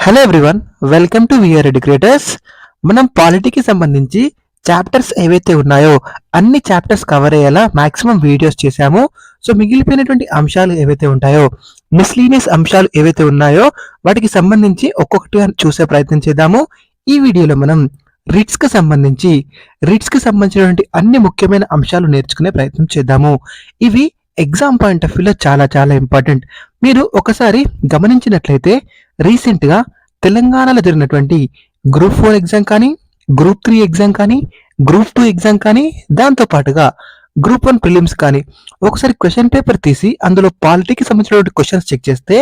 Hello everyone, welcome to VR educators. మనం పాలిటీకి సంబంధించి చాప్టర్స్ ఏవైతే ఉన్నాయో అన్ని చాప్టర్స్ కవర్ అయ్యేలా మాక్సిమం వీడియోస్ చేశాము. సో మిగిలిపోయినటువంటి అంశాలు ఏవైతే ఉంటాయో, మిస్లీనియస్ అంశాలు ఏవైతే ఉన్నాయో వాటికి సంబంధించి ఒక్కొక్కటిగా చూసే ప్రయత్నం చేద్దాము. ఈ వీడియోలో మనం రిట్స్కి సంబంధించినటువంటి అన్ని ముఖ్యమైన అంశాలు నేర్చుకునే ప్రయత్నం చేద్దాము. ఇవి ఎగ్జామ్ పాయింట్ ఆఫ్ వ్యూలో చాలా చాలా ఇంపార్టెంట్. మీరు ఒకసారి గమనించినట్లయితే రీసెంట్గా తెలంగాణలో జరిగినటువంటి గ్రూప్ 4 ఎగ్జామ్ కానీ, గ్రూప్ 3 ఎగ్జామ్ కానీ, గ్రూప్ 2 ఎగ్జామ్ కానీ, దాంతో పాటుగా గ్రూప్ 1 ప్రిలిమ్స్ కానీ ఒకసారి క్వశ్చన్ పేపర్ తీసి అందులో పాలిటీకి సంబంధించినటువంటి క్వశ్చన్స్ చెక్ చేస్తే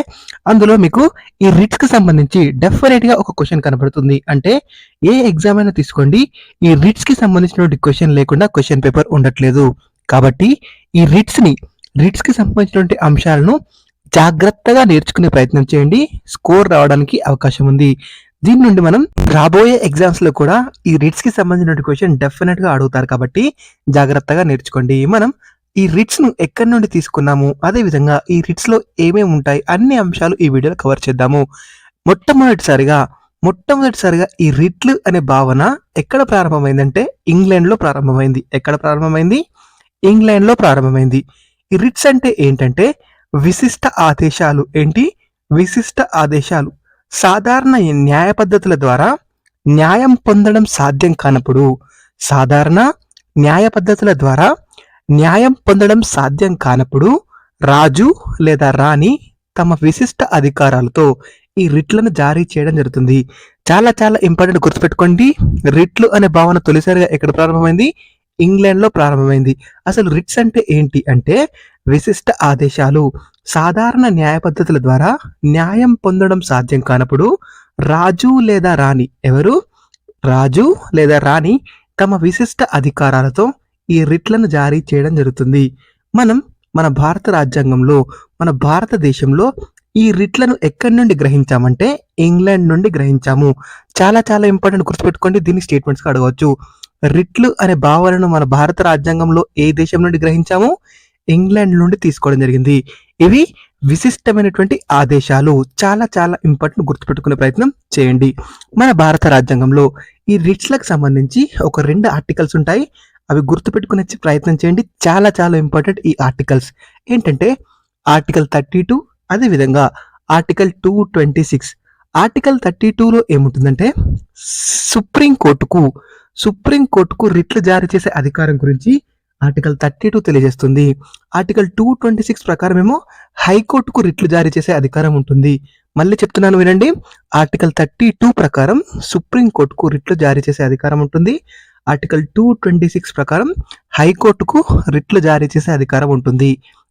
అందులో మీకు ఈ రిట్స్కి సంబంధించి డెఫినెట్గా ఒక క్వశ్చన్ కనబడుతుంది. అంటే ఏ ఎగ్జామ్ అయినా తీసుకోండి, ఈ రిట్స్కి సంబంధించినటువంటి క్వశ్చన్ లేకుండా క్వశ్చన్ పేపర్ ఉండట్లేదు. కాబట్టి ఈ రిట్స్కి సంబంధించినటువంటి అంశాలను జాగ్రత్తగా నేర్చుకునే ప్రయత్నం చేయండి. స్కోర్ రావడానికి అవకాశం ఉంది. దీని నుండి మనం రాబోయే ఎగ్జామ్స్ లో కూడా ఈ రిట్స్ కి సంబంధించిన క్వశ్చన్ డెఫినెట్ గా అడుగుతారు. కాబట్టి జాగ్రత్తగా నేర్చుకోండి. మనం ఈ రిట్స్ ను ఎక్కడి నుండి తీసుకున్నాము, అదే విధంగా ఈ రిట్స్ లో ఏమేమి ఉంటాయి, అన్ని అంశాలు ఈ వీడియోలో కవర్ చేద్దాము. మొట్టమొదటిసారిగా ఈ రిట్లు అనే భావన ఎక్కడ ప్రారంభమైందంటే ఇంగ్లాండ్ లో ప్రారంభమైంది. ఎక్కడ ప్రారంభమైంది? ఇంగ్లాండ్ లో ప్రారంభమైంది. ఈ రిట్స్ అంటే ఏంటంటే విశిష్ట ఆదేశాలు. ఏంటి? విశిష్ట ఆదేశాలు. సాధారణ న్యాయ పద్ధతుల ద్వారా న్యాయం పొందడం సాధ్యం కానప్పుడు, సాధారణ న్యాయ పద్ధతుల ద్వారా న్యాయం పొందడం సాధ్యం కానప్పుడు రాజు లేదా రాణి తమ విశిష్ట అధికారాలతో ఈ రిట్లను జారీ చేయడం జరుగుతుంది. చాలా చాలా ఇంపార్టెంట్, గుర్తుపెట్టుకోండి. రిట్లు అనే భావన తొలిసారిగా ఎక్కడ ప్రారంభమైంది? ఇంగ్లాండ్ లో ప్రారంభమైంది. అసలు రిట్స్ అంటే ఏంటి అంటే విశిష్ట ఆదేశాలు. సాధారణ న్యాయ పద్ధతుల ద్వారా న్యాయం పొందడం సాధ్యం కానప్పుడు రాజు లేదా రాణి, ఎవరు? రాజు లేదా రాణి తమ విశిష్ట అధికారాలతో ఈ రిట్లను జారీ చేయడం జరుగుతుంది. మనం మన భారత రాజ్యాంగంలో, మన భారతదేశంలో ఈ రిట్లను ఎక్కడి నుండి గ్రహించామంటే ఇంగ్లాండ్ నుండి గ్రహించాము. చాలా చాలా ఇంపార్టెంట్, గుర్తుపెట్టుకోండి. దీన్ని స్టేట్మెంట్స్గా అడగవచ్చు. రిట్లు అనే భావనను మన భారత రాజ్యాంగంలో ఏ దేశం నుండి గ్రహించాము? ఇంగ్లాండ్ నుండి తీసుకోవడం జరిగింది. ఇవి విశిష్టమైనటువంటి ఆదేశాలు. చాలా చాలా ఇంపార్టెంట్, గుర్తుపెట్టుకునే ప్రయత్నం చేయండి. మన భారత రాజ్యాంగంలో ఈ రిట్స్లకు సంబంధించి ఒక 2 ఆర్టికల్స్ ఉంటాయి. అవి గుర్తుపెట్టుకునే ప్రయత్నం చేయండి. చాలా చాలా ఇంపార్టెంట్. ఈ ఆర్టికల్స్ ఏంటంటే ఆర్టికల్ 32, అదేవిధంగా ఆర్టికల్ 226. ఆర్టికల్ 32లో ఏముంటుందంటే సుప్రీంకోర్టుకు రిట్లు జారీ చేసే అధికారం గురించి ఆర్టికల్ 32 తెలియజేస్తుంది. ఆర్టికల్ 226 ప్రకారం ఏమో హైకోర్టుకు రిట్లు జారీ చేసే అధికారం ఉంటుంది. మళ్ళీ చెప్తున్నాను, వినండి. ఆర్టికల్ 32 ప్రకారం సుప్రీంకోర్టుకు రిట్లు జారీ చేసే అధికారం ఉంటుంది. ఆర్టికల్ 226 ప్రకారం హైకోర్టుకు రిట్లు జారీ చేసే అధికారం ఉంటుంది.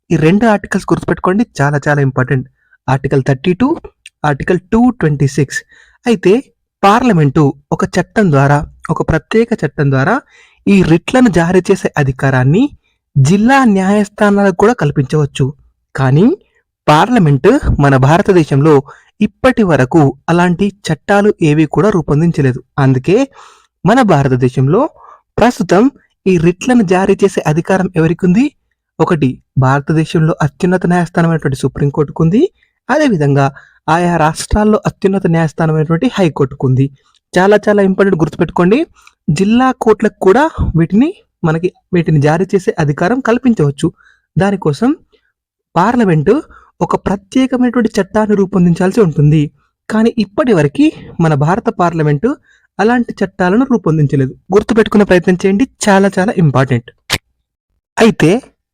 ఈ 2 ఆర్టికల్స్ గుర్తుపెట్టుకోండి, చాలా చాలా ఇంపార్టెంట్. Article 32, article 226. అయితే పార్లమెంటు ఒక ప్రత్యేక చట్టం ద్వారా ఈ రిట్లను జారీ చేసే అధికారాన్ని జిల్లా న్యాయస్థానాలకు కూడా కల్పించవచ్చు. కానీ పార్లమెంటు మన భారతదేశంలో ఇప్పటి వరకు అలాంటి చట్టాలు ఏవి కూడా రూపొందించలేదు. అందుకే మన భారతదేశంలో ప్రస్తుతం ఈ రిట్లను జారీ చేసే అధికారం ఎవరికి ఉంది? ఒకటి, భారతదేశంలో అత్యున్నత న్యాయస్థానమైనటువంటి సుప్రీంకోర్టుకు ఉంది. అదేవిధంగా ఆయా రాష్ట్రాల్లో అత్యున్నత న్యాయస్థానమైనటువంటి హైకోర్టుకు ఉంది. చాలా చాలా ఇంపార్టెంట్, గుర్తుపెట్టుకోండి. జిల్లా కోర్టులకు కూడా వీటిని జారీ చేసే అధికారం కల్పించవచ్చు. దానికోసం పార్లమెంటు ఒక ప్రత్యేకమైనటువంటి చట్టాన్ని రూపొందించాల్సి ఉంటుంది. కానీ ఇప్పటి వరకు మన భారత పార్లమెంటు అలాంటి చట్టాలను రూపొందించలేదు. గుర్తుపెట్టుకునే ప్రయత్నం చేయండి, చాలా చాలా ఇంపార్టెంట్. అయితే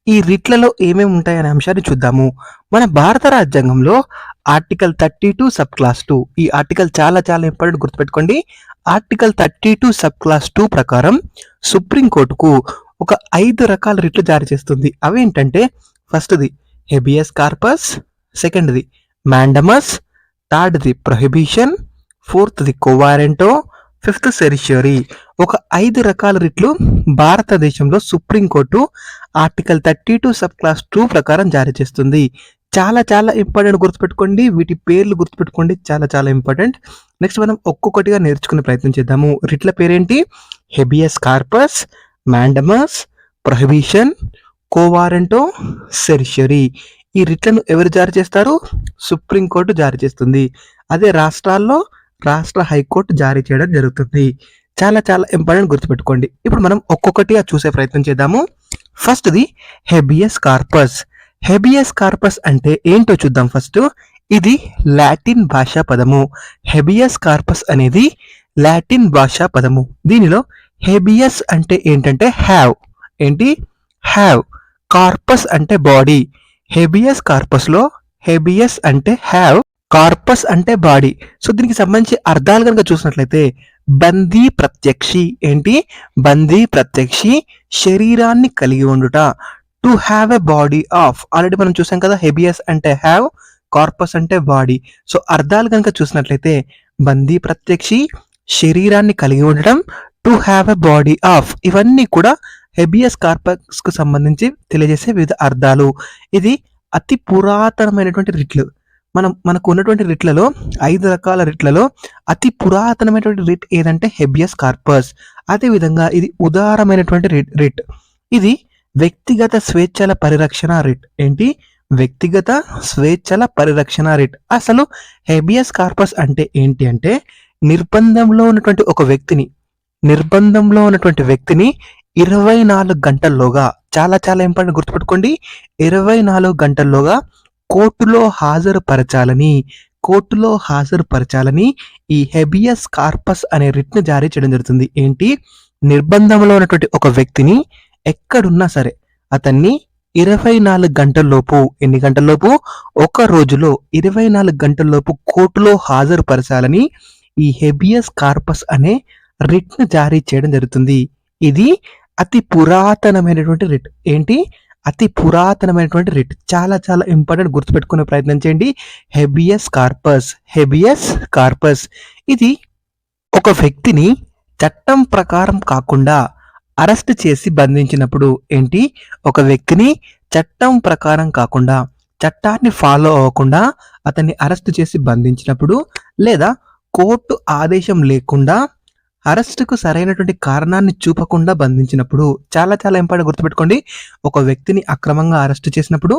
ఈ రిట్లలో ఏమేమి ఉంటాయనే అంశాన్ని చూద్దాము. మన భారత రాజ్యాంగంలో ఆర్టికల్ 32 సబ్ క్లాస్ 2, ఈ ఆర్టికల్ చాలా చాలా ఇంపార్టెంట్, గుర్తుపెట్టుకోండి. ఆర్టికల్ 32 సబ్ క్లాస్ 2 ప్రకారం సుప్రీంకోర్టుకు ఒక 5 రకాల రిట్లు జారీ చేస్తుంది. అవేంటంటే ఫస్ట్ది హెబియస్ కార్పస్, సెకండ్ది మ్యాండమస్, థర్డ్ది ప్రొహిబిషన్, ఫోర్త్ది కోవారెంటో, ఫిఫ్త్ సెరిషియరీ. ఒక 5 రకాల రిట్లు భారతదేశంలో సుప్రీంకోర్టు ఆర్టికల్ 32 సబ్ క్లాస్ 2 ప్రకారం జారీ చేస్తుంది. చాలా చాలా ఇంపార్టెంట్, గుర్తుపెట్టుకోండి. వీటి పేర్లు గుర్తుపెట్టుకోండి, చాలా చాలా ఇంపార్టెంట్. నెక్స్ట్ మనం ఒక్కొక్కటిగా నేర్చుకునే ప్రయత్నం చేద్దాము. రిట్ల పేరేంటి? Habeas corpus, mandamus, prohibition, quo warranto, certiorari. ఈ రిట్‌లను ఎవరు జారీ చేస్తారు? సుప్రీంకోర్టు జారీ చేస్తుంది. అదే రాష్ట్రాల్లో రాష్ట్ర హైకోర్టు జారీ చేయడం జరుగుతుంది. చాలా చాలా ఇంపార్టెంట్ గుర్తుపెట్టుకోండి. ఇప్పుడు మనం ఒక్కొక్కటిగా చూసే ప్రయత్నం చేద్దాము. ఫస్ట్‌ది హెబియస్ కార్పస్. హెబియస్ కార్పస్ అంటే ఏంటో చూద్దాం ఫస్ట్. ఇది లాటిన్ భాషా పదము. హెబియస్ కార్పస్ అనేది లాటిన్ భాషా పదము. దీనిలో హెబియస్ అంటే ఏంటంటే హ్యావ్. ఏంటి? హ్యావ్. కార్పస్ అంటే బాడీ. హెబియస్ కార్పస్‌లో హెబియస్ అంటే హ్యావ్, కార్పస్ అంటే బాడీ. సో దీనికి సంబంధించి అర్థాలు కనుక చూసినట్లయితే బందీ ప్రత్యక్షి. ఏంటి? బందీ ప్రత్యక్షి, శరీరాన్ని కలిగి ఉండుట. To have a body of. Already మనం చూసాం కదా, హెబియస్ అంటే హ్యావ్, కార్పస్ అంటే బాడీ. సో అర్థాలు కనుక చూసినట్లయితే బందీ ప్రత్యక్షి, శరీరాన్ని కలిగి ఉండటం, to have a body of. ఇవన్నీ కూడా హెబియస్ కార్పస్ కు సంబంధించి తెలియజేసే వివిధ అర్థాలు. ఇది అతి పురాతనమైనటువంటి రిట్లు. మనకు ఉన్నటువంటి రిట్లలో 5 రకాల రిట్లలో అతి పురాతనమైనటువంటి రిట్ ఏదంటే హెబియస్ కార్పస్. అదేవిధంగా ఇది ఉదారమైనటువంటి రిట్. ఇది వ్యక్తిగత స్వేచ్ఛల పరిరక్షణ రిట్. ఏంటి? వ్యక్తిగత స్వేచ్ఛల పరిరక్షణ రిట్. అసలు హెబియస్ కార్పస్ అంటే ఏంటి అంటే నిర్బంధంలో ఉన్నటువంటి ఉన్నటువంటి వ్యక్తిని 24 గంటల్లోగా, చాలా చాలా ఇంపార్టెంట్ గుర్తుపెట్టుకోండి, 24 గంటల్లోగా కోర్టులో హాజరుపరచాలని ఈ హెబియస్ కార్పస్ అనే రిట్‌ని జారీ చేయడం జరుగుతుంది. ఏంటి? నిర్బంధంలో ఉన్నటువంటి ఒక వ్యక్తిని ఎక్కడున్నా సరే అతన్ని 24 గంటల్లోపు, ఎన్ని గంటల్లోపు? ఒక రోజులో 24 గంటల్లోపు కోర్టులో హాజరుపరచాలని ఈ హెబియస్ కార్పస్ అనే రిట్‌ని జారీ చేయడం జరుగుతుంది. ఇది అతి పురాతనమైనటువంటి రిట్. ఏంటి? అతి పురాతనమైనటువంటి రిట్. చాలా చాలా ఇంపార్టెంట్ గుర్తుపెట్టుకునే ప్రయత్నం చేయండి. Habeas corpus. ఇది ఒక వ్యక్తిని చట్టం ప్రకారం కాకుండా అరెస్ట్ చేసి బంధించినప్పుడు. ఏంటి? ఒక వ్యక్తిని చట్టం ప్రకారం కాకుండా, చట్టాన్ని ఫాలో అవ్వకుండా అతన్ని అరెస్ట్ చేసి బంధించినప్పుడు, లేదా కోర్టు ఆదేశం లేకుండా అరెస్టుకు సరైనటువంటి కారణాన్ని చూపకుండా బంధించినప్పుడు. చాలా చాలా ఇంపార్టెంట్ గుర్తుపెట్టుకోండి. ఒక వ్యక్తిని అక్రమంగా అరెస్ట్ చేసినప్పుడు,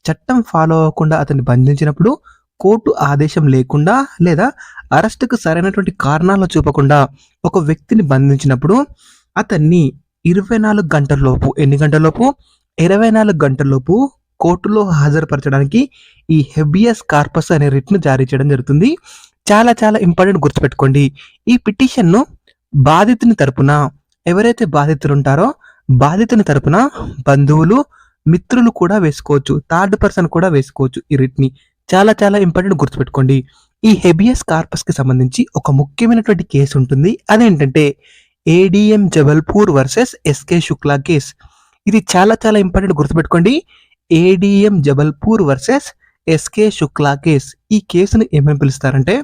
చట్టం ఫాలో అవ్వకుండా అతన్ని బంధించినప్పుడు, కోర్టు ఆదేశం లేకుండా లేదా అరెస్టుకు సరైనటువంటి కారణాలు చూపకుండా ఒక వ్యక్తిని బంధించినప్పుడు అతన్ని 24 గంటల్లోపు, ఎన్ని గంటల్లోపు? 24 గంటల్లోపు కోర్టులో హాజరుపరచడానికి ఈ హెబియస్ కార్పస్ అనే రిట్‌ను జారీ చేయడం జరుగుతుంది. చాలా చాలా ఇంపార్టెంట్ గుర్తుపెట్టుకోండి. ఈ పిటిషన్‌ను బాధితుని తరపున, ఎవరైతే బాధితులు ఉంటారో బాధితుని తరపున బంధువులు, మిత్రులు కూడా వేసుకోవచ్చు. థర్డ్ పర్సన్ కూడా వేసుకోవచ్చు ఈ రిట్‌ని. చాలా చాలా ఇంపార్టెంట్ గుర్తుపెట్టుకోండి. ఈ హెబియస్ కార్పస్ కి సంబంధించి ఒక ముఖ్యమైనటువంటి కేసు ఉంటుంది. అదేంటంటే ADM Jabalpur versus SK Shukla case. ఇది చాలా చాలా ఇంపార్టెంట్ గుర్తుపెట్టుకోండి. ADM Jabalpur versus SK Shukla case. ఈ కేసును ఏమని పిలుస్తారంటే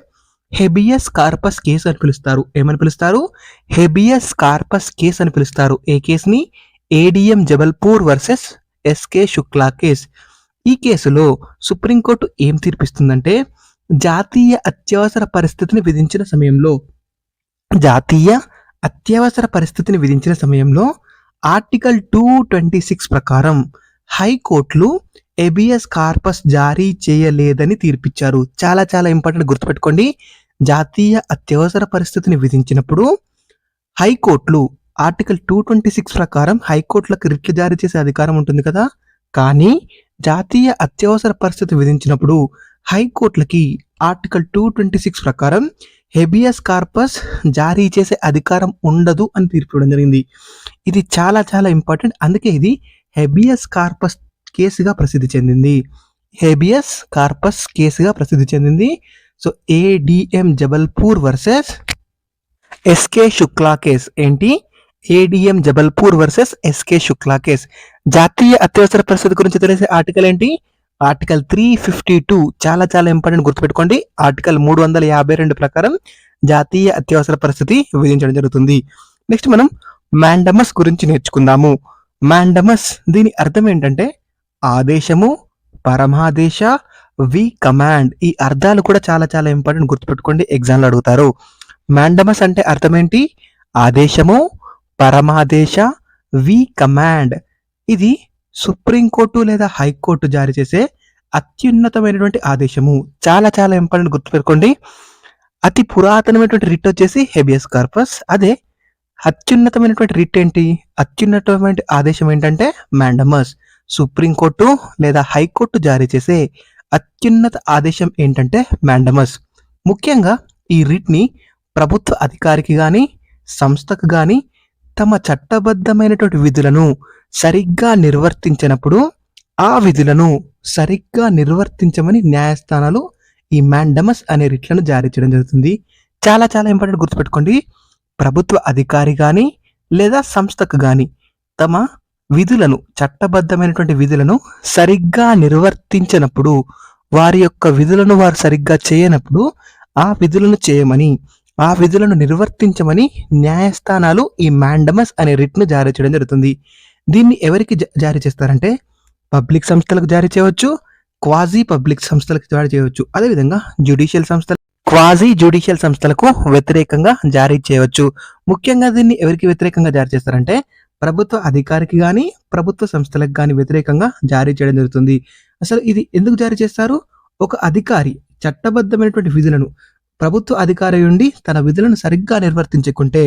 హెబియస్ కార్పస్ కేసు అని పిలుస్తారు. ఏమని పిలుస్తారు? హెబియస్ కార్పస్ కేసు అని పిలుస్తారు. ఏ కేసుని? ADM Jabalpur versus SK Shukla case. ఈ కేసులో సుప్రీంకోర్టు ఏం తీర్పిస్తుందంటే జాతీయ అత్యవసర పరిస్థితిని విధించిన సమయంలో ఆర్టికల్ 226 ప్రకారం హైకోర్టులు హెబియస్ కార్పస్ జారీ చేయలేదని తీర్పిచ్చారు. చాలా చాలా ఇంపార్టెంట్ గుర్తుపెట్టుకోండి. జాతీయ అత్యవసర పరిస్థితిని విధించినప్పుడు హైకోర్టులు ఆర్టికల్ 226 ప్రకారం హైకోర్టులకు రిట్లు జారీ చేసే అధికారం ఉంటుంది కదా, కానీ జాతీయ అత్యవసర పరిస్థితి విధించినప్పుడు హైకోర్టులకి ఆర్టికల్ 226 ప్రకారం హెబియస్ కార్పస్ జారీ చేసే అధికారం ఉండదు అని తీర్పు ఇవ్వడం జరిగింది. ఇది చాలా చాలా ఇంపార్టెంట్. అందుకే ఇది హెబియస్ కార్పస్ కేసుగా ప్రసిద్ధి చెందింది. హెబియస్ కార్పస్ కేసుగా ప్రసిద్ధి చెందింది. So ADM Jabalpur versus SK Shukla case. ఏంటి? ADM Jabalpur versus SK Shukla case. జాతీయ అత్యవసర పరిస్థితి గురించి తెలిసే ఆర్టికల్ ఏంటి? ఆర్టికల్ 352. చాలా చాలా ఇంపార్టెంట్ గుర్తుపెట్టుకోండి. ఆర్టికల్ 352 ప్రకారం జాతీయ అత్యవసర పరిస్థితి విధించడం జరుగుతుంది. నెక్స్ట్ మనం మ్యాండమస్ గురించి నేర్చుకుందాము. మ్యాండమస్, దీని అర్థం ఏంటంటే ఆదేశము, పరమాదేశ, వి కమాండ్. ఈ అర్థాలు కూడా చాలా చాలా ఇంపార్టెంట్ గుర్తుపెట్టుకోండి, ఎగ్జామ్లో అడుగుతారు. మ్యాండమస్ అంటే అర్థం ఏంటి? ఆదేశము, పరమాదేశ, వి కమాండ్. ఇది సుప్రీంకోర్టు లేదా హైకోర్టు జారీ చేసే అత్యున్నతమైనటువంటి ఆదేశము. చాలా చాలా ఇంపార్టెంట్ గుర్తుపెట్టుకోండి. అతి పురాతనమైనటువంటి రిట్ వచ్చేసి హెబియస్ కార్పస్. అదే అత్యున్నతమైనటువంటి రిట్ ఏంటి? అత్యున్నతమైన ఆదేశం ఏంటంటే మాండమస్. సుప్రీంకోర్టు లేదా హైకోర్టు జారీ చేసే అత్యున్నత ఆదేశం ఏంటంటే మాండమస్. ముఖ్యంగా ఈ రిట్‌ని ప్రభుత్వ అధికారికి గాని, సంస్థకు గాని తమ చట్టబద్ధమైనటువంటి విధులను సరిగ్గా నిర్వర్తించనప్పుడు, ఆ విధులను సరిగ్గా నిర్వర్తించమని న్యాయస్థానాలు ఈ మాండమస్ అనే రిట్‌లను జారీ చేయడం జరుగుతుంది. చాలా చాలా ఇంపార్టెంట్ గుర్తుపెట్టుకోండి. ప్రభుత్వ అధికారి గాని, లేదా సంస్థకు గాని తమ విధులను చట్టబద్ధమైనటువంటి విధులను సరిగ్గా నిర్వర్తించనప్పుడు, వారి యొక్క విధులను వారు సరిగ్గా చేయనప్పుడు, ఆ విధులను చేయమని, ఆ విధులను నిర్వర్తించమని న్యాయస్థానాలు ఈ మాండమస్ అనే రిట్‌ను జారీ చేయడం జరుగుతుంది. దీన్ని ఎవరికి జారీ చేస్తారంటే పబ్లిక్ సంస్థలకు జారీ చేయవచ్చు, క్వాజీ పబ్లిక్ సంస్థలకు జారీ చేయవచ్చు. అదేవిధంగా క్వాజీ జ్యుడిషియల్ సంస్థలకు వ్యతిరేకంగా జారీ చేయవచ్చు. ముఖ్యంగా దీన్ని ఎవరికి వ్యతిరేకంగా జారీ చేస్తారంటే ప్రభుత్వ అధికారికి గాని, ప్రభుత్వ సంస్థలకు గాని వ్యతిరేకంగా జారీ చేయడం జరుగుతుంది. అసలు ఇది ఎందుకు జారీ చేస్తారు? ఒక అధికారి చట్టబద్ధమైనటువంటి విధులను ప్రభుత్వ అధికారి ఉండి తన విధులను సరిగ్గా నిర్వర్తించకుంటే,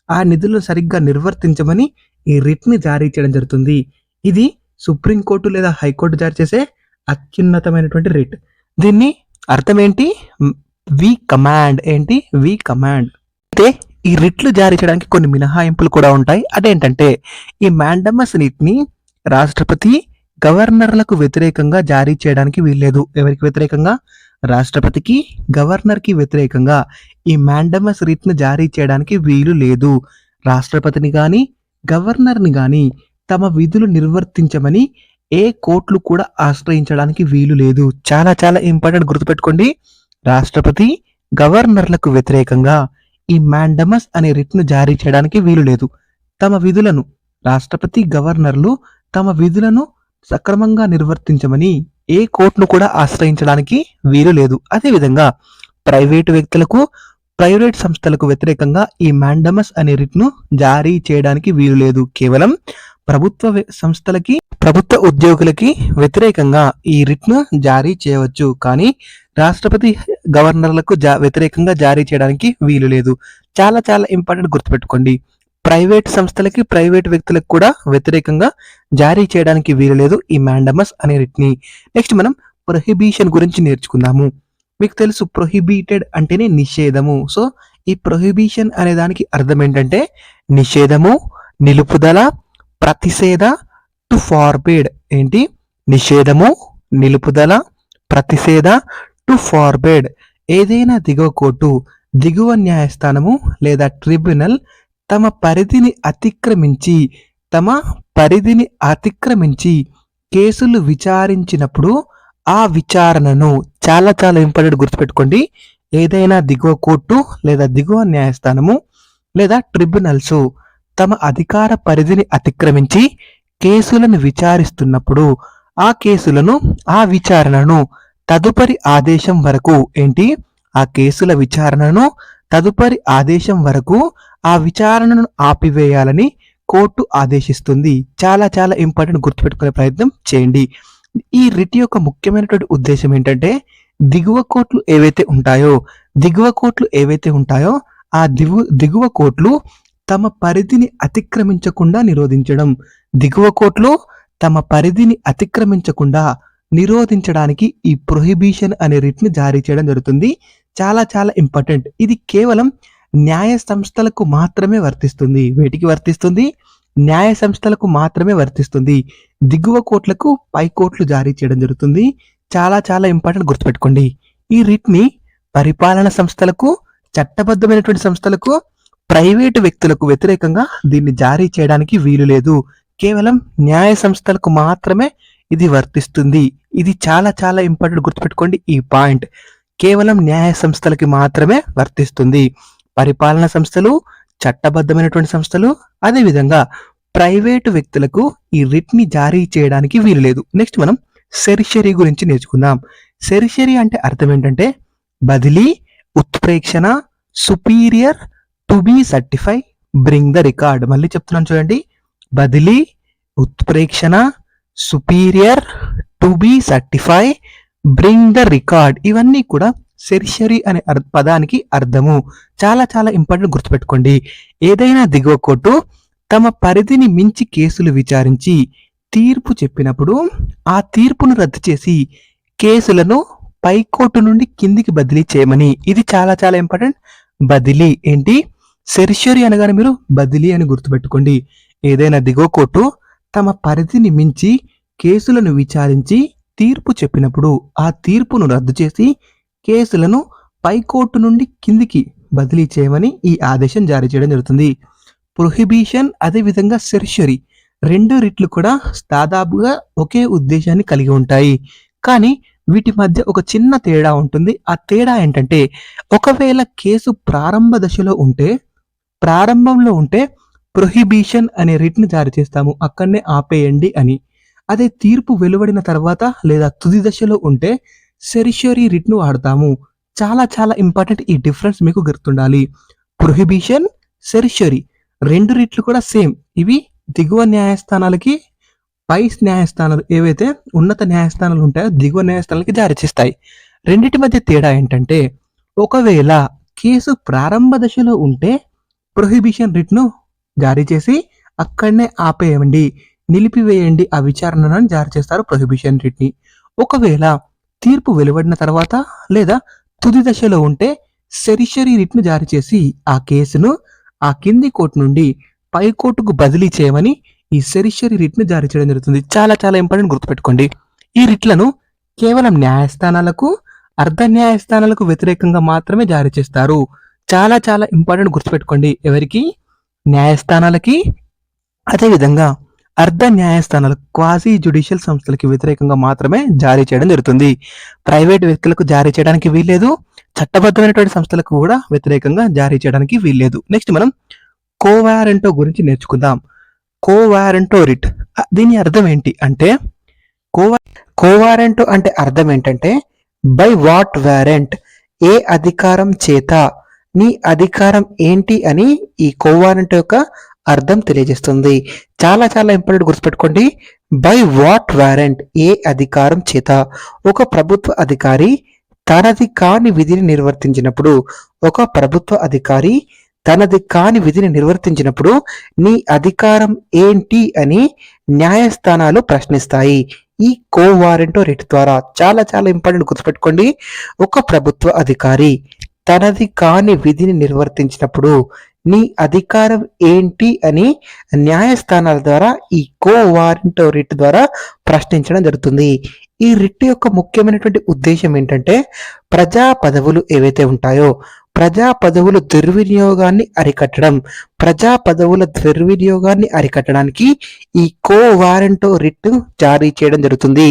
ఆ నిధులను సరిగ్గా నిర్వర్తించమని ఈ రిట్‌ని జారీ చేయడం జరుగుతుంది. ఇది సుప్రీంకోర్టు లేదా హైకోర్టు జారీ చేసే అత్యున్నతమైనటువంటి రిట్. దీన్ని అర్థం ఏంటి? వి కమాండ్. ఏంటి? వి కమాండ్. అయితే ఈ రిట్లు జారీ చేయడానికి కొన్ని మినహాయింపులు కూడా ఉంటాయి. అదేంటంటే ఈ మాండమస్ రిట్‌ని రాష్ట్రపతి, గవర్నర్లకు వ్యతిరేకంగా జారీ చేయడానికి వీల్లేదు. ఎవరికి వ్యతిరేకంగా? రాష్ట్రపతికి, గవర్నర్‌కి వ్యతిరేకంగా ఈ మాండమస్ రిట్‌ను జారీ చేయడానికి వీలు లేదు. రాష్ట్రపతిని గాని, గవర్నర్‌ని గాని తమ విధులు నిర్వర్తించమని ఏ కోర్టులు కూడా ఆశ్రయించడానికి వీలు లేదు. చాలా చాలా ఇంపార్టెంట్ గుర్తుపెట్టుకోండి. రాష్ట్రపతి, గవర్నర్లకు వ్యతిరేకంగా ఈ మాండమస్ అనే రిట్‌ను జారీ చేయడానికి వీలు లేదు. తమ విధులను రాష్ట్రపతి, గవర్నర్లు తమ విధులను సక్రమంగా నిర్వర్తించమని ఏ కోర్టును కూడా ఆశ్రయించడానికి వీలు లేదు. అదేవిధంగా ప్రైవేటు వ్యక్తులకు, ప్రైవేట్ సంస్థలకు వ్యతిరేకంగా ఈ మాండమస్ అనే రిట్‌ను జారీ చేయడానికి వీలు లేదు. కేవలం ప్రభుత్వ సంస్థలకి, ప్రభుత్వ ఉద్యోగులకి వ్యతిరేకంగా ఈ రిట్‌ను జారీ చేయవచ్చు. కానీ రాష్ట్రపతి, గవర్నర్లకు వ్యతిరేకంగా జారీ చేయడానికి వీలు లేదు. చాలా చాలా ఇంపార్టెంట్ గుర్తుపెట్టుకోండి. ప్రైవేట్ సంస్థలకి, ప్రైవేట్ వ్యక్తులకు కూడా వ్యతిరేకంగా జారీ చేయడానికి వీలు లేదు ఈ మాండమస్ అనే రిట్‌ని. నెక్స్ట్ మనం ప్రొహిబిషన్ గురించి నేర్చుకుందాము. మీకు తెలుసు ప్రొహిబిటెడ్ అంటేనే నిషేధము. సో ఈ ప్రొహిబిషన్ అనే దానికి అర్థం ఏంటంటే నిషేధము, నిలుపుదల, ప్రతిషేధ, టు ఫార్బిడ్. ఏంటి? నిషేధము, నిలుపుదల, ప్రతిషేధ, టు ఫార్బిడ్. ఏదైనా దిగువ కోర్టు, దిగువ న్యాయస్థానము లేదా ట్రిబ్యునల్ తమ పరిధిని అతిక్రమించి కేసులు విచారించినప్పుడు ఆ విచారణను, చాలా చాలా ఇంపార్టెంట్ గుర్తుపెట్టుకోండి, ఏదైనా దిగువ కోర్టు లేదా దిగువ న్యాయస్థానము లేదా ట్రిబ్యునల్స్ తమ అధికార పరిధిని అతిక్రమించి కేసులను విచారిస్తున్నప్పుడు ఆ కేసులను, ఆ విచారణను తదుపరి ఆదేశం వరకు, ఏంటి? ఆ కేసుల విచారణను తదుపరి ఆదేశం వరకు ఆ విచారణను ఆపివేయాలని కోర్టు ఆదేశిస్తుంది. చాలా చాలా ఇంపార్టెంట్ గుర్తుపెట్టుకునే ప్రయత్నం చేయండి. ఈ రిట్ యొక్క ముఖ్యమైనటువంటి ఉద్దేశం ఏంటంటే దిగువ కోర్టులు ఏవైతే ఉంటాయో ఆ దిగువ కోర్టులు తమ పరిధిని అతిక్రమించకుండా నిరోధించడం. దిగువ కోర్టులు తమ పరిధిని అతిక్రమించకుండా నిరోధించడానికి ఈ ప్రొహిబిషన్ అనే రిట్‌ని జారీ చేయడం జరుగుతుంది. చాలా చాలా ఇంపార్టెంట్. ఇది కేవలం న్యాయ సంస్థలకు మాత్రమే వర్తిస్తుంది. వేటికి వర్తిస్తుంది? న్యాయ సంస్థలకు మాత్రమే వర్తిస్తుంది. దిగువ కోర్టులకు పై కోర్టులు జారీ చేయడం జరుగుతుంది. చాలా చాలా ఇంపార్టెంట్ గుర్తుపెట్టుకోండి. ఈ రిట్‌ని పరిపాలన సంస్థలకు, చట్టబద్ధమైనటువంటి సంస్థలకు, ప్రైవేటు వ్యక్తులకు వ్యతిరేకంగా దీన్ని జారీ చేయడానికి వీలు లేదు. కేవలం న్యాయ సంస్థలకు మాత్రమే ఇది వర్తిస్తుంది. ఇది చాలా చాలా ఇంపార్టెంట్ గుర్తుపెట్టుకోండి ఈ పాయింట్. కేవలం న్యాయ సంస్థలకి మాత్రమే వర్తిస్తుంది. పరిపాలన సంస్థలు, చట్టబద్ధమైనటువంటి సంస్థలు, అదేవిధంగా ప్రైవేటు వ్యక్తులకు ఈ రిట్‌ని జారీ చేయడానికి వీలు లేదు. నెక్స్ట్ మనం సెరిషరీ గురించి నేర్చుకుందాం. సెరిషరీ అంటే అర్థం ఏంటంటే బదిలీ, ఉత్ప్రేక్షణ, superior, to be certify, bring the record. మళ్ళీ చెప్తున్నాను చూడండి. బదిలీ, ఉత్ప్రేక్షణ, superior, to be certify, bring the record, ఇవన్నీ కూడా సెరిషరీ అనే పదానికి అర్థము. చాలా చాలా ఇంపార్టెంట్, గుర్తుపెట్టుకోండి. ఏదైనా దిగువ కోర్టు తమ పరిధిని మించి కేసులు విచారించి తీర్పు చెప్పినప్పుడు ఆ తీర్పును రద్దు చేసి కేసులను పైకోర్టు నుండి కిందికి బదిలీ చేయమని. ఇది చాలా చాలా ఇంపార్టెంట్. బదిలీ ఏంటి? సెరిషరీ అనగానే మీరు బదిలీ అని గుర్తుపెట్టుకోండి. ఏదైనా దిగువ కోర్టు తమ పరిధిని మించి కేసులను విచారించి తీర్పు చెప్పినప్పుడు ఆ తీర్పును రద్దు చేసి కేసులను పైకోర్టు నుండి కిందికి బదిలీ చేయమని ఈ ఆదేశం జారీ చేయడం జరుగుతుంది. ప్రొహిబిషన్ అదేవిధంగా సెరిషరీ రెండు రిట్లు కూడా దాదాపుగా ఒకే ఉద్దేశాన్ని కలిగి ఉంటాయి. కానీ వీటి మధ్య ఒక చిన్న తేడా ఉంటుంది. ఆ తేడా ఏంటంటే, ఒకవేళ కేసు ప్రారంభంలో ఉంటే ప్రొహిబిషన్ అనే రిట్ని జారీ చేస్తాము, అక్కడనే ఆపేయండి అని. అదే తీర్పు వెలువడిన తర్వాత లేదా తుది దశలో ఉంటే సెరిషరీ రిట్ను వాడతాము. చాలా చాలా ఇంపార్టెంట్, ఈ డిఫరెన్స్ మీకు గుర్తుండాలి. ప్రొహిబిషన్, సెరిషరీ రెండు రిట్లు కూడా సేమ్. ఇవి దిగువ న్యాయస్థానాలకి, పై న్యాయస్థానాలు ఏవైతే ఉన్నత న్యాయస్థానాలు ఉంటాయో దిగువ న్యాయస్థానాలకి జారీ చేస్తాయి. రెండిటి మధ్య తేడా ఏంటంటే, ఒకవేళ కేసు ప్రారంభ దశలో ఉంటే ప్రొహిబిషన్ రిట్ను జారీ చేసి అక్కడనే ఆపేయండి, నిలిపివేయండి ఆ విచారణను జారీ చేస్తారు ప్రొహిబిషన్ రిట్ని. ఒకవేళ తీర్పు వెలువడిన తర్వాత లేదా తుది దశలో ఉంటే సెరిషరీ రిట్ను జారీ చేసి ఆ కేసును ఆ కింది కోర్టు నుండి పై కోర్టుకు బదిలీ చేయమని ఈ సెరిషరీ రిట్ను జారీ చేయడం జరుగుతుంది. చాలా చాలా ఇంపార్టెంట్, గుర్తుపెట్టుకోండి. ఈ రిట్లను కేవలం న్యాయస్థానాలకు, అర్ధ న్యాయస్థానాలకు వ్యతిరేకంగా మాత్రమే జారీ చేస్తారు. చాలా చాలా ఇంపార్టెంట్, గుర్తుపెట్టుకోండి. ఎవరికి? న్యాయస్థానాలకి, అదేవిధంగా అర్ధ న్యాయస్థానాలకు, క్వాజీ జ్యుడిషియల్ సంస్థలకి వ్యతిరేకంగా మాత్రమే జారీ చేయడం జరుగుతుంది. ప్రైవేట్ వ్యక్తులకు జారీ చేయడానికి వీల్లేదు, చట్టబద్ధమైనటువంటి సంస్థలకు కూడా వ్యతిరేకంగా జారీ చేయడానికి వీల్లేదు. నెక్స్ట్ మనం కోవారెంటో గురించి నేర్చుకుందాం. కోవారెంటో రిట్, దీని అర్థం ఏంటి అంటే, కోవారెంటో అంటే అర్థం ఏంటంటే, బై వాట్ వారెంట్, ఏ అధికారం చేత, నీ అధికారం ఏంటి అని ఈ కోవారెంటో యొక్క అర్థం తెలియజేస్తుంది. చాలా చాలా ఇంపార్టెంట్, గుర్తుపెట్టుకోండి. బై వాట్ వారెంట్, ఏ అధికారం చేత. ఒక ప్రభుత్వ అధికారి తనది కాని విధిని నిర్వర్తించినప్పుడు, ఒక ప్రభుత్వ అధికారి తనది కాని విధిని నిర్వర్తించినప్పుడు నీ అధికారం ఏంటి అని న్యాయస్థానాలు ప్రశ్నిస్తాయి ఈ కోవారెంటో రిట్ ద్వారా. చాలా చాలా ఇంపార్టెంట్, గుర్తుపెట్టుకోండి. ఒక ప్రభుత్వ అధికారి తనది కాని విధిని నిర్వర్తించినప్పుడు నీ అధికారం ఏంటి అని న్యాయస్థానాల ద్వారా ఈ కోవారెంటో రిట్ ద్వారా ప్రశ్నించడం జరుగుతుంది. ఈ రిట్ యొక్క ముఖ్యమైనటువంటి ఉద్దేశం ఏంటంటే, ప్రజా పదవులు ఏవైతే ఉంటాయో ప్రజా పదవుల దుర్వినియోగాన్ని అరికట్టడం. ప్రజా పదవుల దుర్వినియోగాన్ని అరికట్టడానికి ఈ కోవారెంటో రిట్ జారీ చేయడం జరుగుతుంది.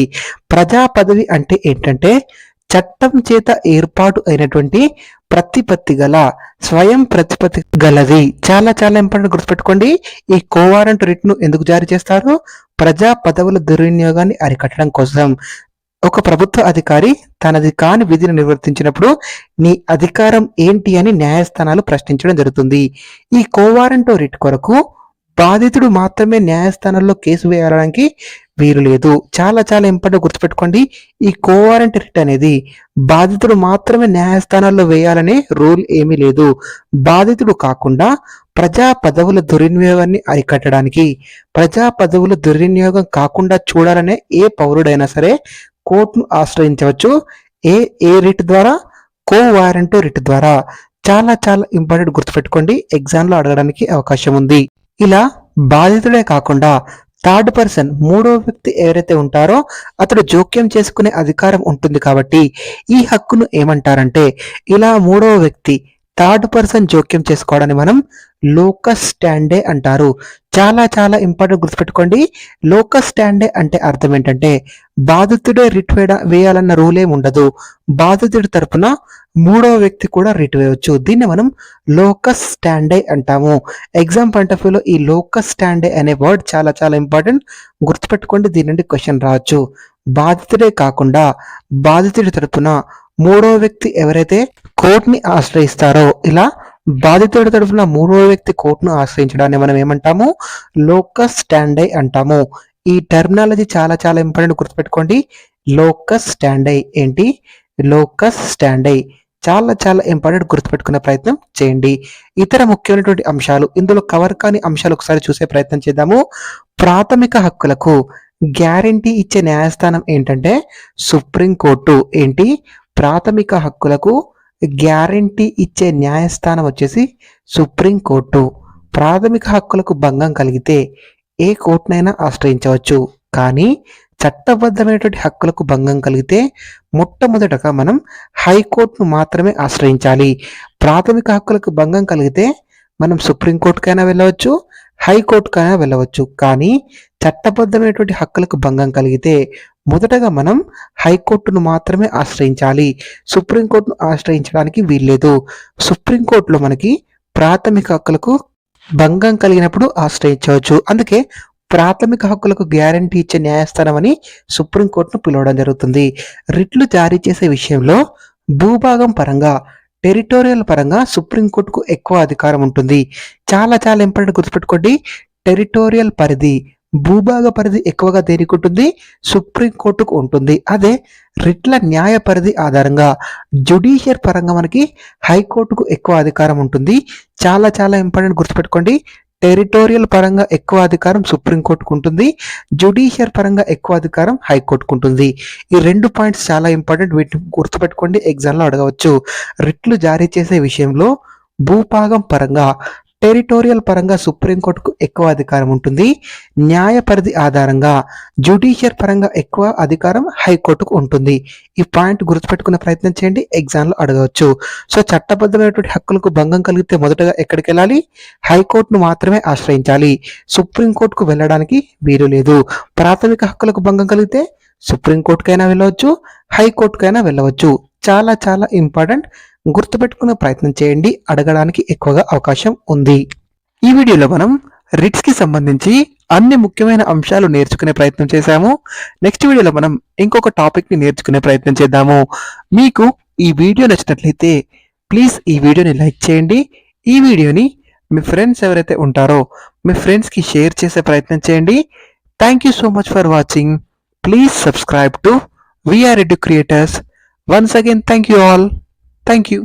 ప్రజా పదవి అంటే ఏంటంటే, చట్టం చేత ఏర్పాటు అయినటువంటి ప్రతిపత్తి గల, స్వయం ప్రతిపత్తి గలది. చాలా చాలా ఇంపార్టెంట్, గుర్తుపెట్టుకోండి. ఈ కోవారెంటో రిట్ను ఎందుకు జారీ చేస్తారు? ప్రజా పదవుల దుర్వినియోగాన్ని అరికట్టడం కోసం. ఒక ప్రభుత్వ అధికారి తనది కాని విధిని నిర్వర్తించినప్పుడు నీ అధికారం ఏంటి అని న్యాయస్థానాలు ప్రశ్నించడం జరుగుతుంది. ఈ కోవారెంటో రిట్ కొరకు బాధితుడు మాత్రమే న్యాయస్థానంలో కేసు వేయడానికి వీలు లేదు. చాలా చాలా ఇంపార్టెంట్, గుర్తుపెట్టుకోండి. ఈ కోవారెంట్ రిట్ అనేది బాధితుడు మాత్రమే న్యాయస్థానాల్లో వేయాలనే రూల్ ఏమీ లేదు. బాధితుడు కాకుండా ప్రజా పదవుల దుర్వినియోగాన్ని అరికట్టడానికి, ప్రజా పదవుల దుర్వినియోగం కాకుండా చూడాలనే ఏ పౌరుడైనా సరే కోర్టును ఆశ్రయించవచ్చు. ఏ రిట్ ద్వారా? కోవారెంటో రిట్ ద్వారా. చాలా చాలా ఇంపార్టెంట్, గుర్తుపెట్టుకోండి. ఎగ్జామ్లో అడగడానికి అవకాశం ఉంది. ఇలా బాధితుడే కాకుండా థర్డ్ పర్సన్, మూడో వ్యక్తి ఎవరైతే ఉంటారో అతడు జోక్యం చేసుకునే అధికారం ఉంటుంది. కాబట్టి ఈ హక్కును ఏమంటారంటే, ఇలా మూడో వ్యక్తి, థర్డ్ పర్సన్ జోక్యం చేసుకోవడాన్ని మనం లోకస్ స్టాండే అంటారు. చాలా చాలా ఇంపార్టెంట్, గుర్తుపెట్టుకోండి. లోకస్ స్టాండే అంటే అర్థం ఏంటంటే, బాధితుడే రిట్ వేయాలన్న రూల్ ఏమి ఉండదు. బాధితుడి తరపున మూడో వ్యక్తి కూడా రిట్ వేయవచ్చు. దీన్ని మనం లోకస్ స్టాండే అంటాము. ఎగ్జామ్ పాయింట్ ఆఫ్ వ్యూలో ఈ లోకస్ స్టాండే అనే వర్డ్ చాలా చాలా ఇంపార్టెంట్, గుర్తుపెట్టుకోండి. దీని నుండి క్వశ్చన్ రావచ్చు. బాధితుడే కాకుండా బాధితుడి తరపున మూడో వ్యక్తి ఎవరైతే కోర్టుని ఆశ్రయిస్తారో, ఇలా బాధితుడి తరఫున మూడో వ్యక్తి కోర్టును ఆశ్రయించడాన్ని మనం ఏమంటాము? లోకస్ స్టాండే అంటాము. ఈ టెర్మినాలజీ చాలా చాలా ఇంపార్టెంట్, గుర్తుపెట్టుకోండి. లోకస్ స్టాండై ఏంటి? లోకస్ స్టాండై చాలా చాలా ఇంపార్టెంట్, గుర్తుపెట్టుకునే ప్రయత్నం చేయండి. ఇతర ముఖ్యమైనటువంటి అంశాలు, ఇందులో కవర్ కాని అంశాలు ఒకసారి చూసే ప్రయత్నం చేద్దాము. ప్రాథమిక హక్కులకు గ్యారంటీ ఇచ్చే న్యాయస్థానం ఏంటంటే సుప్రీంకోర్టు. ఏంటి? ప్రాథమిక హక్కులకు గ్యారంటీ ఇచ్చే న్యాయస్థానం వచ్చేసి సుప్రీంకోర్టు. ప్రాథమిక హక్కులకు భంగం కలిగితే ఏ కోర్టునైనా ఆశ్రయించవచ్చు, కానీ చట్టబద్ధమైనటువంటి హక్కులకు భంగం కలిగితే మొట్టమొదటగా మనం హైకోర్టును మాత్రమే ఆశ్రయించాలి. ప్రాథమిక హక్కులకు భంగం కలిగితే మనం సుప్రీంకోర్టుకైనా వెళ్ళవచ్చు, హైకోర్టుకైనా వెళ్ళవచ్చు, కానీ చట్టబద్ధమైనటువంటి హక్కులకు భంగం కలిగితే మొదటగా మనం హైకోర్టును మాత్రమే ఆశ్రయించాలి. సుప్రీంకోర్టును ఆశ్రయించడానికి వీల్లేదు. సుప్రీంకోర్టులో మనకి ప్రాథమిక హక్కులకు భంగం కలిగినప్పుడు ఆశ్రయించవచ్చు. అందుకే ప్రాథమిక హక్కులకు గ్యారంటీ ఇచ్చే న్యాయస్థానం అని సుప్రీంకోర్టును పిలవడం జరుగుతుంది. రిట్లు జారీ చేసే విషయంలో భూభాగం పరంగా, టెరిటోరియల్ పరంగా సుప్రీంకోర్టుకు ఎక్కువ అధికారం ఉంటుంది. చాలా చాలా ఇంపార్టెంట్, గుర్తుపెట్టుకోండి. టెరిటోరియల్ పరిధి, భూభాగ పరిధి ఎక్కువగా దేనికి ఉంటుంది? సుప్రీంకోర్టుకు ఉంటుంది. అదే రిట్ల న్యాయ పరిధి ఆధారంగా జ్యుడిషియర్ పరంగా మనకి హైకోర్టుకు ఎక్కువ అధికారం ఉంటుంది. చాలా చాలా ఇంపార్టెంట్, గుర్తుపెట్టుకోండి. టెరిటోరియల్ పరంగా ఎక్కువ అధికారం సుప్రీంకోర్టుకు ఉంటుంది, జ్యుడిషియర్ పరంగా ఎక్కువ అధికారం హైకోర్టుకు ఉంటుంది. ఈ 2 పాయింట్స్ చాలా ఇంపార్టెంట్, వీటిని గుర్తుపెట్టుకోండి, ఎగ్జామ్లో అడగవచ్చు. రిట్లు జారీ చేసే విషయంలో భూభాగం పరంగా, టెరిటోరియల్ పరంగా సుప్రీంకోర్టుకు ఎక్కువ అధికారం ఉంటుంది. న్యాయ పరిధి ఆధారంగా జ్యుడిషియర్ పరంగా ఎక్కువ అధికారం హైకోర్టుకు ఉంటుంది. ఈ పాయింట్ గుర్తుపెట్టుకునే ప్రయత్నం చేయండి, ఎగ్జామ్లో అడగవచ్చు. సో చట్టబద్ధమైనటువంటి హక్కులకు భంగం కలిగితే మొదటగా ఎక్కడికి వెళ్ళాలి? హైకోర్టును మాత్రమే ఆశ్రయించాలి. సుప్రీంకోర్టుకు వెళ్ళడానికి వీలు లేదు. ప్రాథమిక హక్కులకు భంగం కలిగితే సుప్రీంకోర్టుకైనా వెళ్ళవచ్చు, హైకోర్టుకైనా వెళ్ళవచ్చు. చాలా చాలా ఇంపార్టెంట్, గుర్తుపెట్టుకునే ప్రయత్నం చేయండి, అడగడానికి ఎక్కువగా అవకాశం ఉంది. ఈ వీడియోలో మనం రిట్స్ కి సంబంధించి అన్ని ముఖ్యమైన అంశాలు నేర్చుకునే ప్రయత్నం చేశాము. నెక్స్ట్ వీడియోలో మనం ఇంకొక టాపిక్ ని నేర్చుకునే ప్రయత్నం చేద్దాము. మీకు ఈ వీడియో నచ్చినట్లయితే ప్లీజ్ ఈ వీడియోని లైక్ చేయండి. ఈ వీడియోని మీ ఫ్రెండ్స్ ఎవరైతే ఉంటారో మీ ఫ్రెండ్స్ కి షేర్ చేసే ప్రయత్నం చేయండి. Thank you so much for watching. Please subscribe to VR educators. Once again, thank you all. Thank you.